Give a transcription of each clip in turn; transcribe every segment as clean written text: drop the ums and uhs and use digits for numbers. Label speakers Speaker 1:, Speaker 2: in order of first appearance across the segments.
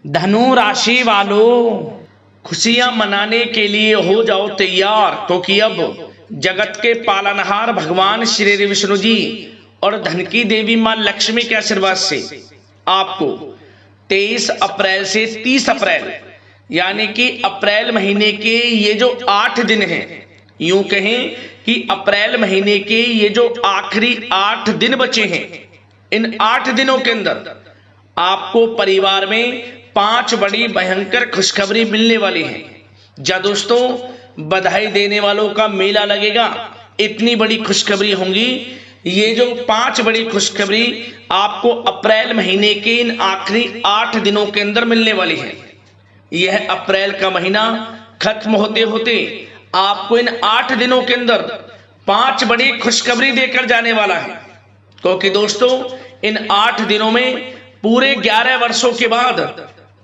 Speaker 1: धनु राशि वालों, खुशियां मनाने के लिए हो जाओ तैयार, क्योंकि अब जगत के पालनहार भगवान श्री विष्णु जी और धन की देवी मां लक्ष्मी के आशीर्वाद से आपको 23 अप्रैल से 30 अप्रैल यानी कि अप्रैल महीने के ये जो 8 दिन हैं, यूं कहें कि अप्रैल महीने के ये जो आखिरी 8 दिन बचे हैं, इन 8 दिनों के अंदर आपको परिवार में 5 बड़ी भयंकर खुशखबरी मिलने वाली है। जा दोस्तों, बधाई देने वालों का मेला लगेगा। इतनी बड़ी खुशखबरी होंगी। ये जो 5 बड़ी खुशखबरी आपको अप्रैल महीने के इन आखिरी 8 दिनों के अंदर मिलने वाली है। यह अप्रैल का महीना खत्म होते होते आपको इन 8 दिनों के अंदर 5 बड़ी खुशखबरी देकर जाने वाला है। क्योंकि दोस्तों, इन 8 दिनों में पूरे 11 वर्षों के बाद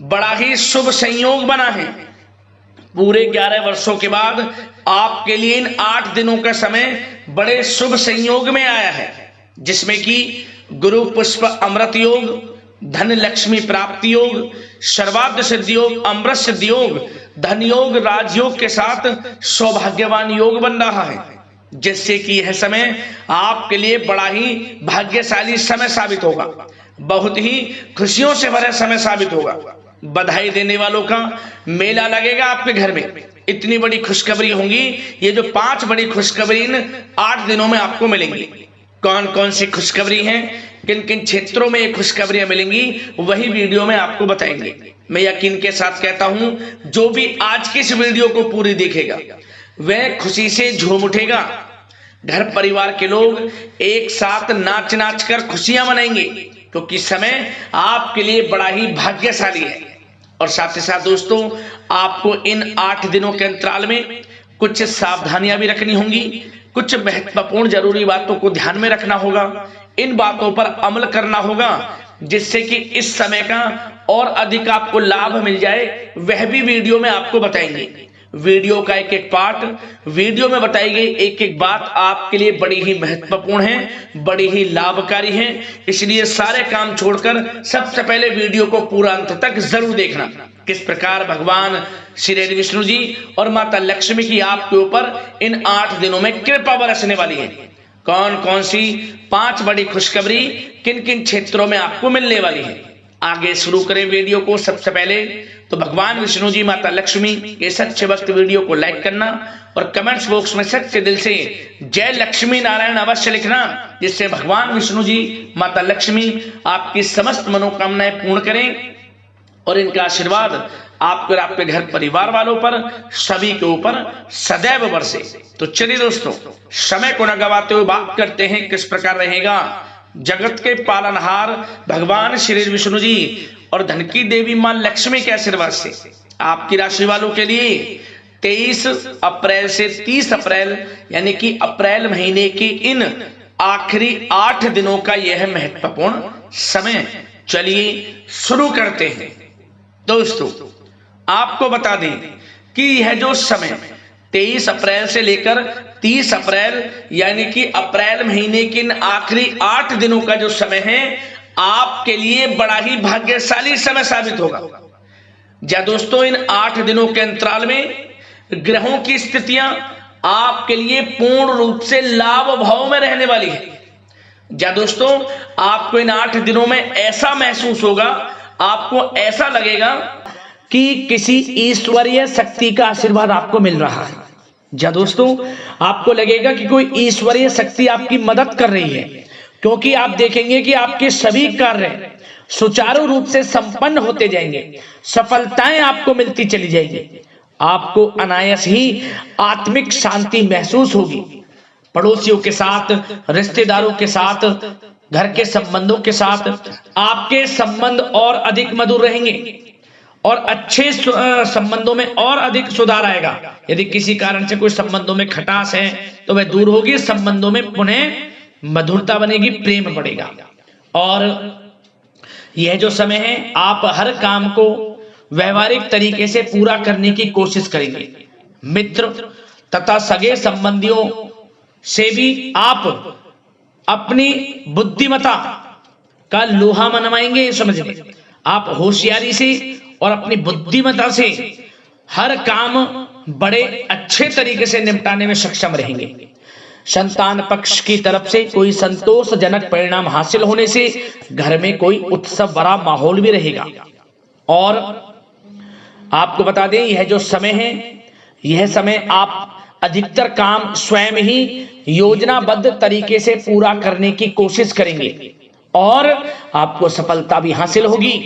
Speaker 1: बड़ा ही शुभ संयोग बना है। पूरे 11 वर्षों के बाद आपके लिए इन 8 दिनों का समय बड़े शुभ संयोग में आया है, जिसमें कि गुरु पुष्प अमृत योग, धन लक्ष्मी प्राप्ति योग, सर्वार्थ सिद्धि योग, अमृत सिद्धि योग, धन योग, राजयोग के साथ सौभाग्यवान योग बन रहा है, जिससे कि यह समय आपके लिए बड़ा ही भाग्यशाली समय साबित होगा। बहुत ही खुशियों से भरा समय साबित होगा। बधाई देने वालों का मेला लगेगा आपके घर में। इतनी बड़ी खुशखबरी होंगी। ये जो 5 बड़ी खुशखबरी इन 8 दिनों में आपको मिलेंगी। कौन कौन सी खुशखबरी हैं, किन किन क्षेत्रों में ये खुशखबरियां मिलेंगी, वही वीडियो में आपको बताएंगे। मैं यकीन के साथ कहता हूं, जो भी आज की इस वीडियो को पूरी देखेगा वह खुशी से झूम उठेगा। घर परिवार के लोग एक साथ नाच नाच कर खुशियां मनाएंगे, क्योंकि समय आपके लिए बड़ा ही भाग्यशाली है। और साथ ही साथ दोस्तों, आपको इन 8 दिनों के अंतराल में कुछ सावधानियां भी रखनी होंगी। कुछ महत्वपूर्ण जरूरी बातों को ध्यान में रखना होगा। इन बातों पर अमल करना होगा, जिससे कि इस समय का और अधिक आपको लाभ मिल जाए, वह भी वीडियो में आपको बताएंगे। वीडियो का एक एक पार्ट, वीडियो में बताई गई एक एक बात आपके लिए बड़ी ही महत्वपूर्ण है, बड़ी ही लाभकारी है। इसलिए सारे काम छोड़कर सबसे पहले वीडियो को पूरा अंत तक जरूर देखना। किस प्रकार भगवान श्री विष्णु जी और माता लक्ष्मी की आपके ऊपर इन 8 दिनों में कृपा बरसने वाली है। कौन कौन सी 5 बड़ी खुशखबरी किन किन क्षेत्रों में आपको मिलने वाली है। आगे शुरू करें वीडियो को। सबसे पहले तो भगवान विष्णु जी, माता लक्ष्मी के सच्चे भक्त वीडियो को लाइक करना और कमेंट्स बॉक्स में सच्चे दिल से जय लक्ष्मी नारायण अवश्य लिखना, जिससे भगवान विष्णु जी, माता लक्ष्मी आपकी समस्त मनोकामनाएं पूर्ण करें और इनका आशीर्वाद आपके और आपके घर परिवार वालों पर, सभी के ऊपर सदैव बरसे। तो चलिए दोस्तों, समय को न गवाते हुए बात करते हैं किस प्रकार रहेगा जगत के पालनहार भगवान श्री विष्णु जी और धन की देवी मां लक्ष्मी के आशीर्वाद से आपकी राशि वालों के लिए 23 अप्रैल से 30 अप्रैल यानी कि अप्रैल महीने की इन आखिरी 8 दिनों का यह महत्वपूर्ण समय। चलिए शुरू करते हैं। दोस्तों, आपको बता दें कि यह जो समय 23 अप्रैल से लेकर 30 अप्रैल यानी कि अप्रैल महीने के इन आखिरी 8 दिनों का जो समय है, आपके लिए बड़ा ही भाग्यशाली समय साबित होगा। जा दोस्तों, इन 8 दिनों के अंतराल में ग्रहों की स्थितियां आपके लिए पूर्ण रूप से लाभ भाव में रहने वाली है। जा दोस्तों, आपको इन 8 दिनों में ऐसा महसूस होगा, आपको ऐसा लगेगा कि किसी ईश्वरीय शक्ति का आशीर्वाद आपको मिल रहा है। जा दोस्तों, आपको लगेगा कि कोई ईश्वरीय शक्ति आपकी मदद कर रही है, क्योंकि आप देखेंगे कि आपके सभी कार्य सुचारू रूप से संपन्न होते जाएंगे, सफलताएं आपको मिलती चली जाएंगी। आपको अनायास ही आत्मिक शांति महसूस होगी। पड़ोसियों के साथ, रिश्तेदारों के साथ, घर के संबंधों के साथ आपके संबंध और अधिक मधुर रहेंगे और अच्छे संबंधों में और अधिक सुधार आएगा। यदि किसी कारण से कोई संबंधों में खटास है तो वह दूर होगी, संबंधों में पुनः मधुरता बनेगी, प्रेम बढ़ेगा। और यह जो समय है, आप हर काम को व्यवहारिक तरीके से पूरा करने की कोशिश करेंगे। मित्र तथा सगे संबंधियों से भी आप अपनी बुद्धिमत्ता का लोहा मनवाएंगे। समझ लें, आप होशियारी से और अपनी बुद्धिमत्ता से हर काम बड़े अच्छे तरीके से निपटाने में सक्षम रहेंगे। संतान पक्ष की तरफ से कोई संतोषजनक परिणाम हासिल होने से घर में कोई उत्सव भरा माहौल भी रहेगा। और आपको बता दें, यह जो समय है, यह समय आप अधिकतर काम स्वयं ही योजनाबद्ध तरीके से पूरा करने की कोशिश करेंगे और आपको सफलता भी हासिल होगी।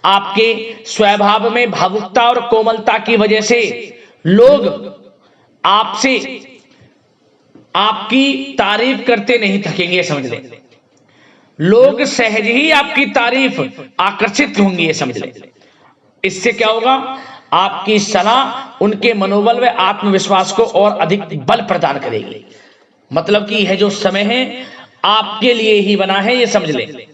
Speaker 1: आपके स्वभाव में भावुकता और कोमलता की वजह से लोग आपसे आपकी तारीफ करते नहीं थकेंगे, समझ लें। लोग सहज ही आपकी तारीफ आकर्षित होंगी, ये समझ लें। इससे क्या होगा, आपकी सलाह उनके मनोबल व आत्मविश्वास को और अधिक बल प्रदान करेगी। मतलब कि यह जो समय है आपके लिए ही बना है, ये समझ लें।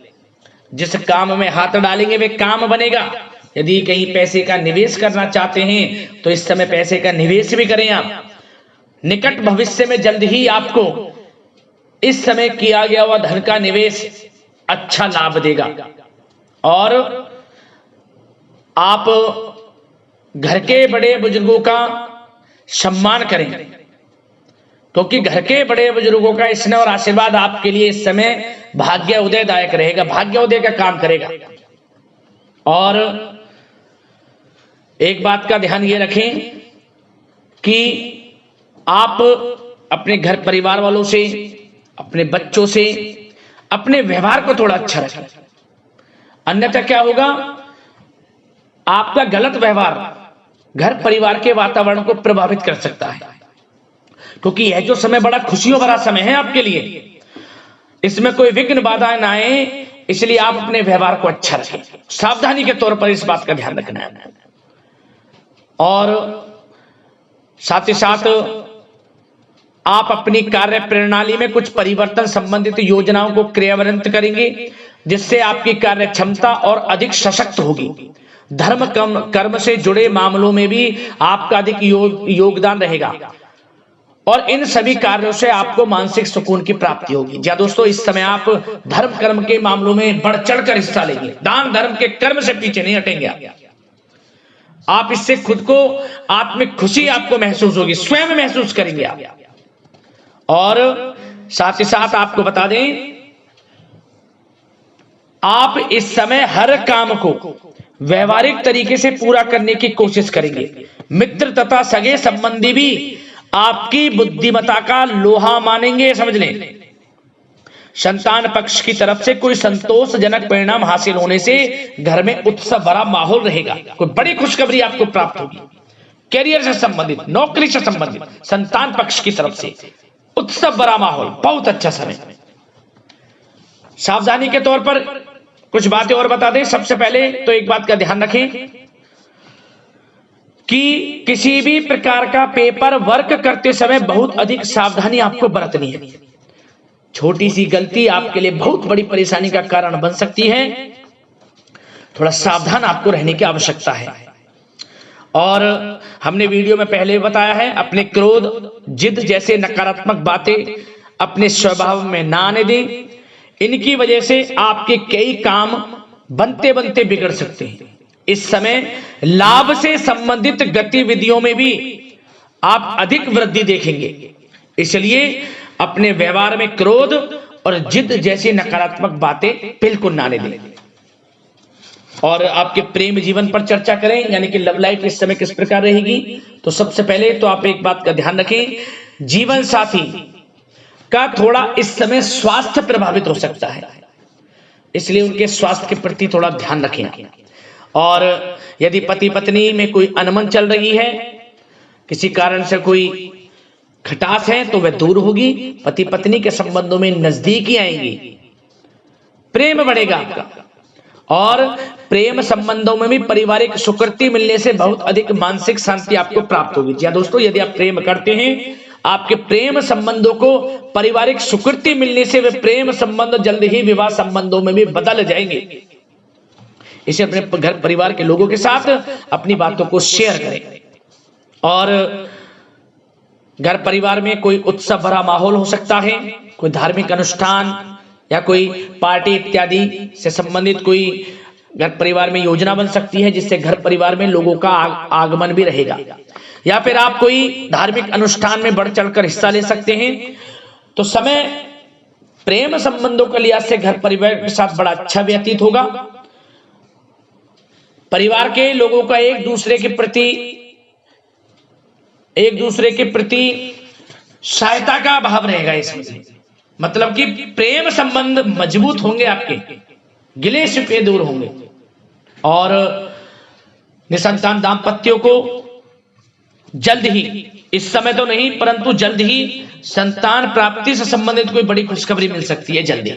Speaker 1: जिस काम में हाथ डालेंगे वे काम बनेगा। यदि कहीं पैसे का निवेश करना चाहते हैं तो इस समय पैसे का निवेश भी करें आप। निकट भविष्य में जल्द ही आपको इस समय किया गया हुआ धन का निवेश अच्छा लाभ देगा। और आप घर के बड़े बुजुर्गों का सम्मान करें, क्योंकि घर के बड़े बुजुर्गों का स्नेह और आशीर्वाद आपके लिए इस समय भाग्य उदयदायक रहेगा, भाग्य उदय का काम करेगा। और एक बात का ध्यान ये रखें कि आप अपने घर परिवार वालों से, अपने बच्चों से अपने व्यवहार को थोड़ा अच्छा रखें। अन्यथा क्या होगा, आपका गलत व्यवहार घर परिवार के वातावरण को प्रभावित कर सकता है। क्योंकि यह जो समय बड़ा खुशियों भरा समय है आपके लिए, इसमें कोई विघ्न बाधाएं ना आए, इसलिए आप अपने व्यवहार को अच्छा रखें। सावधानी के तौर पर इस बात का ध्यान रखना है। और साथ ही साथ आप अपनी कार्य प्रणाली में कुछ परिवर्तन संबंधित योजनाओं को क्रियान्वित करेंगे, जिससे आपकी कार्य क्षमता और अधिक सशक्त होगी। धर्म कर्म से जुड़े मामलों में भी आपका अधिक योगदान रहेगा और इन सभी कार्यों से आपको मानसिक सुकून की प्राप्ति होगी। जी दोस्तों, इस समय आप धर्म कर्म के मामलों में बढ़ चढ़कर हिस्सा लेंगे। दान धर्म के कर्म से पीछे नहीं हटेंगे आप। इससे खुद को आत्मिक खुशी आपको महसूस होगी, स्वयं महसूस करेंगे आप। और साथ ही साथ आपको बता दें, आप इस समय हर काम को व्यवहारिक तरीके से पूरा करने की कोशिश करेंगे। मित्र तथा सगे संबंधी भी आपकी बुद्धिमत्ता का लोहा मानेंगे, समझ लें। संतान पक्ष की तरफ से कोई संतोषजनक परिणाम हासिल होने से घर में उत्सव भरा माहौल रहेगा। कोई बड़ी खुशखबरी आपको प्राप्त होगी। कैरियर से संबंधित, नौकरी से संबंधित, संतान पक्ष की तरफ से उत्सव भरा माहौल, बहुत अच्छा समय। सावधानी के तौर पर कुछ बातें और बता दें। सबसे पहले तो एक बात का ध्यान रखें कि किसी भी प्रकार का पेपर वर्क करते समय बहुत अधिक सावधानी आपको बरतनी है। छोटी सी गलती आपके लिए बहुत बड़ी परेशानी का कारण बन सकती है। थोड़ा सावधान आपको रहने की आवश्यकता है। और हमने वीडियो में पहले बताया है, अपने क्रोध, जिद जैसे नकारात्मक बातें अपने स्वभाव में ना आने दें। इनकी वजह से आपके कई काम बनते बनते बिगड़ सकते हैं। इस समय लाभ से संबंधित गतिविधियों में भी आप अधिक वृद्धि देखेंगे। इसलिए अपने व्यवहार में क्रोध और जिद जैसी नकारात्मक बातें बिल्कुल ना आने दें। और आपके प्रेम जीवन पर चर्चा करें, यानी कि लव लाइफ इस समय किस प्रकार रहेगी। तो सबसे पहले तो आप एक बात का ध्यान रखें, जीवन साथी का थोड़ा इस समय स्वास्थ्य प्रभावित हो सकता है, इसलिए उनके स्वास्थ्य के प्रति थोड़ा ध्यान रखें। और यदि पति पत्नी में कोई अनबन चल रही है, किसी कारण से कोई खटास है, तो वह दूर होगी। पति पत्नी के संबंधों में नजदीकी आएंगी, प्रेम बढ़ेगा आपका। और प्रेम संबंधों में भी पारिवारिक स्वीकृति मिलने से बहुत अधिक मानसिक शांति आपको प्राप्त होगी। जी दोस्तों, यदि आप प्रेम करते हैं, आपके प्रेम संबंधों को पारिवारिक स्वीकृति मिलने से वे प्रेम संबंध जल्द ही विवाह संबंधों में भी बदल जाएंगे। इसे अपने घर परिवार के लोगों के साथ अपनी बातों को शेयर करें। और घर परिवार में कोई उत्सव भरा माहौल हो सकता है, कोई धार्मिक अनुष्ठान या कोई पार्टी इत्यादि से संबंधित कोई घर परिवार में योजना बन सकती है जिससे घर परिवार में लोगों का आगमन भी रहेगा, या फिर आप कोई धार्मिक अनुष्ठान में बढ़ चढ़कर हिस्सा ले सकते हैं। तो समय प्रेम संबंधों के लिहाज से घर परिवार के साथ बड़ा अच्छा व्यतीत होगा। परिवार के लोगों का एक दूसरे के प्रति सहायता का भाव रहेगा इसमें, मतलब कि प्रेम संबंध मजबूत होंगे, आपके गिले शिकवे दूर होंगे। और निसंतान दाम्पत्यों को जल्द ही, इस समय तो नहीं परंतु जल्द ही संतान प्राप्ति से संबंधित कोई बड़ी खुशखबरी मिल सकती है जल्दी।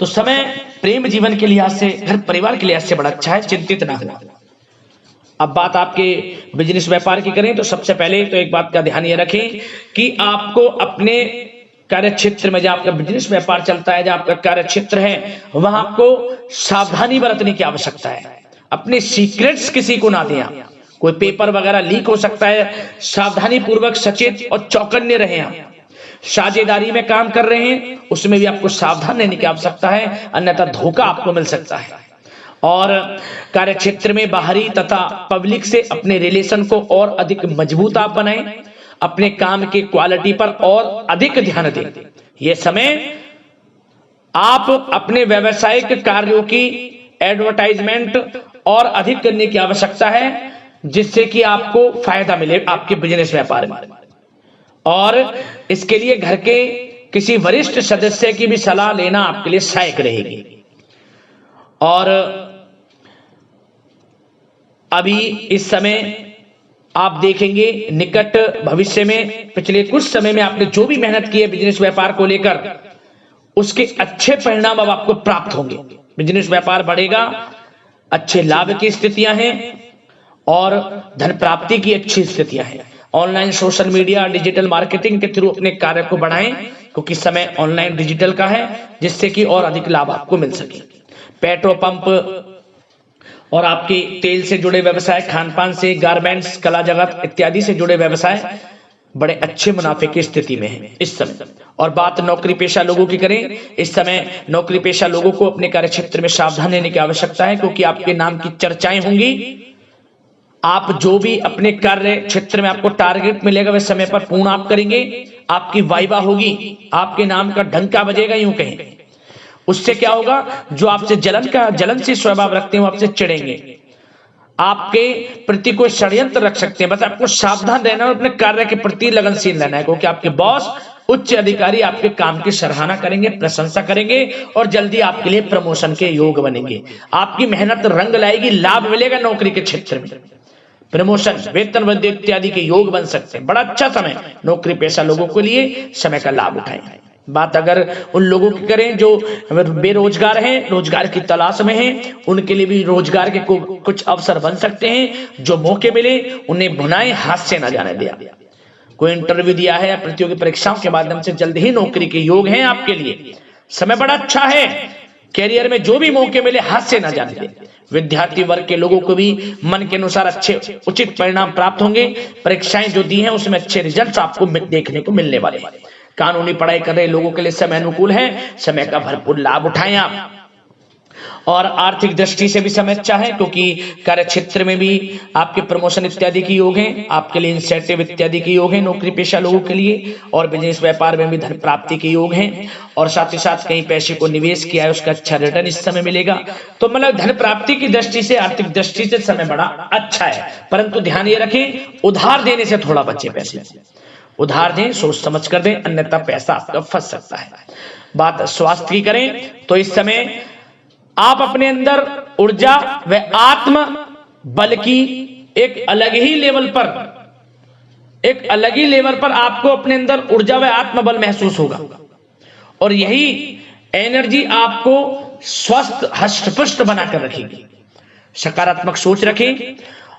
Speaker 1: तो समय प्रेम जीवन के लिहाज से, घर परिवार के लिहाज से बड़ा अच्छा है, चिंतित ना हो। अब बात आपके बिजनेस व्यापार की करें तो सबसे पहले तो एक बात का ध्यान ये रखें कि आपको अपने कार्य क्षेत्र में, जहां आपका बिजनेस व्यापार चलता है, जहां आपका कार्य क्षेत्र है, वहां आपको सावधानी बरतने की आवश्यकता है। अपने सीक्रेट्स किसी को ना दें। कोई पेपर वगैरह लीक हो सकता है, सावधानी पूर्वक सचेत और चौकन्ने रहें। आप साझेदारी में काम कर रहे हैं उसमें भी आपको सावधान रहने की आवश्यकता है, अन्यथा धोखा आपको मिल सकता है। और कार्य क्षेत्र में बाहरी तथा पब्लिक से अपने रिलेशन को और अधिक मजबूत आप बनाएं। अपने काम की क्वालिटी पर और अधिक ध्यान दें। यह समय आप अपने व्यावसायिक कार्यों की एडवर्टाइजमेंट और अधिक करने की आवश्यकता है, जिससे कि आपको फायदा मिले आपके बिजनेस व्यापार में। और इसके लिए घर के किसी वरिष्ठ सदस्य की भी सलाह लेना आपके लिए सहायक रहेगी। और अभी इस समय आप देखेंगे निकट भविष्य में, पिछले कुछ समय में आपने जो भी मेहनत की है बिजनेस व्यापार को लेकर, उसके अच्छे परिणाम अब आपको प्राप्त होंगे। बिजनेस व्यापार बढ़ेगा, अच्छे लाभ की स्थितियां हैं और धन प्राप्ति की अच्छी स्थितियां हैं। Online social media digital marketing के थ्रू अपने कार्य को बढ़ाएं, क्योंकि समय ऑनलाइन डिजिटल का है, जिससे कि और अधिक लाभ आपको मिल सके। पेट्रोल पंप और आपके तेल से जुड़े व्यवसाय, खान पान से, गारमेंट्स, कला जगत इत्यादि से जुड़े व्यवसाय बड़े अच्छे मुनाफे की स्थिति में है इस समय। और बात नौकरी पेशा लोगों की करें, इस समय नौकरी पेशा लोगों को अपने कार्य क्षेत्र में सावधान रहने की आवश्यकता है, क्योंकि आपके नाम की चर्चाएं होंगी। आप जो भी अपने कार्य क्षेत्र में आपको टारगेट मिलेगा वह समय पर पूर्ण आप करेंगे। आपकी वाइवा होगी, आपके नाम का डंका बजेगा, यूं कहें। उससे क्या होगा, जो आपसे जलन से स्वभाव रखते हैं वो आपसे चिढ़ेंगे, आपके प्रति कोई षड्यंत्र रख सकते हैं। बस आपको सावधान रहना और अपने कार्य के प्रति लगनशील रहना है, क्योंकि आपके बॉस, उच्च अधिकारी आपके काम की सराहना करेंगे, प्रशंसा करेंगे और जल्दी आपके लिए प्रमोशन के योग बनेंगे। आपकी मेहनत रंग लाएगी, लाभ मिलेगा नौकरी के क्षेत्र में, प्रमोशन, वेतन वृद्धि इत्यादि के योग बन सकते हैं। बड़ा अच्छा समय नौकरी पेशा लोगों के लिए, समय का लाभ उठाएं। बात अगर उन लोगों की करें जो बेरोजगार हैं, रोजगार की तलाश में हैं, उनके लिए भी रोजगार के कुछ अवसर बन सकते हैं। जो मौके मिले उन्हें भुनाएं, हाथ से ना जाने दिया। कोई इंटरव्यू दिया है या प्रतियोगी परीक्षाओं के माध्यम से जल्द ही नौकरी के योग हैं आपके लिए। समय बड़ा अच्छा है, कैरियर में जो भी मौके मिले हाथ से ना जाने दें। विद्यार्थी वर्ग के लोगों को भी मन के अनुसार अच्छे उचित परिणाम प्राप्त होंगे। परीक्षाएं जो दी हैं उसमें अच्छे रिजल्ट आपको देखने को मिलने वाले हैं। कानूनी पढ़ाई कर रहे लोगों के लिए समय अनुकूल है, समय का भरपूर लाभ उठाएं आप। और आर्थिक दृष्टि से भी समय अच्छा है, क्योंकि कार्य क्षेत्र में भी आपके प्रमोशन इत्यादि के योग हैं, आपके लिए इंसेंटिव इत्यादि के योग हैं नौकरी पेशा लोगों के लिए। और बिजनेस व्यापार में भी धन प्राप्ति के योग हैं, और साथ ही साथ कहीं पैसे को निवेश किया है उसका अच्छा रिटर्न इस समय मिलेगा। तो मतलब धन प्राप्ति की दृष्टि से, आर्थिक दृष्टि से समय बड़ा अच्छा है। परंतु ध्यान ये रखें, उधार देने से थोड़ा बचे। पैसे उधार दें, सोच समझ कर दें, अन्यथा पैसा आपका फंस सकता है। बात स्वास्थ्य की करें तो इस समय आप अपने अंदर ऊर्जा व आत्म बल की एक अलग ही लेवल पर आपको अपने अंदर ऊर्जा व आत्म बल महसूस होगा। और यही एनर्जी आपको स्वस्थ हष्ट-पुष्ट बनाकर रखेगी। सकारात्मक सोच रखें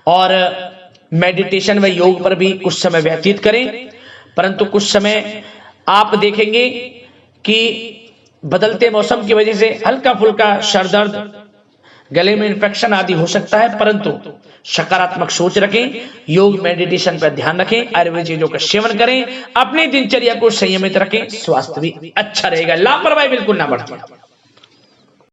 Speaker 1: और मेडिटेशन व योग पर भी कुछ समय व्यतीत करें। परंतु कुछ समय आप देखेंगे कि बदलते मौसम की वजह से हल्का फुल्का सर दर्द, गले में इंफेक्शन आदि हो सकता है, परंतु सकारात्मक सोच रखें, योग मेडिटेशन पर ध्यान रखें, आयुर्वेद चीजों का सेवन करें, अपनी दिनचर्या को संयमित रखें, स्वास्थ्य भी अच्छा रहेगा। लापरवाही बिल्कुल ना बरतें।